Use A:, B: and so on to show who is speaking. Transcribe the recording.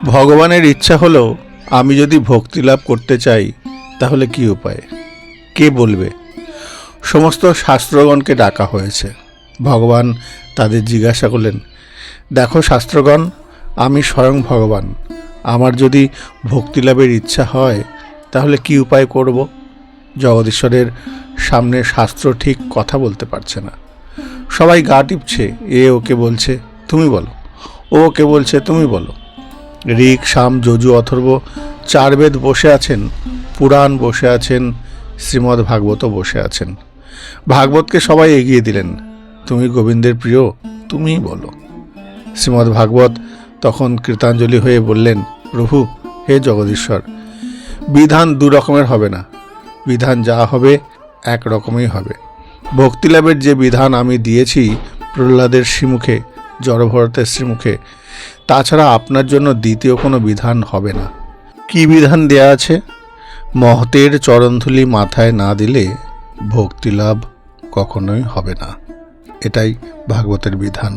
A: ভগবানের ইচ্ছা হলো আমি যদি ভক্তি লাভ করতে চাই তাহলে কি উপায়, কে বলবে? সমস্ত শাস্ত্রগণকে ডাকা হয়েছে। ভগবান তাদের জিজ্ঞাসা করলেন, দেখো শাস্ত্রগণ, আমি স্বয়ং ভগবান। আমার যদি ভক্তি লাভের ইচ্ছা হয় তাহলে কি উপায় করব? জগদীশ্বরের সামনে শাস্ত্র ঠিক কথা বলতে পারছে না। সবাই গা টিপছে, এ ওকে বলছে তুমি বলো, ও ওকে বলছে তুমি বলো। ঋক, সাম, যজু, অথর্ব চার বেদ বসে আছেন, পুরাণ বসে আছেন, শ্রীমদ্ ভাগবতও বসে আছেন। ভাগবতকে সবাই এগিয়ে দিলেন, তুমি গোবিন্দের প্রিয়, তুমিই বলো। শ্রীমদ্ ভাগবত তখন কৃতাঞ্জলি হয়ে বললেন, প্রভু, হে জগদীশ্বর, বিধান দু রকমের হবে না, বিধান যা হবে এক রকমই হবে। ভক্তিলাভের যে বিধান আমি দিয়েছি প্রহ্লাদের শ্রীমুখে, জড়ভরতের শ্রীমুখে, তাছাড়া আপনার জন্য দ্বিতীয় কোনো বিধান হবে না। কি বিধান দেয়া আছে? মহতের চরণধূলি মাথায় না দিলে ভক্তিলাভ কখনোই হবে না। এটাই ভাগবতের বিধান।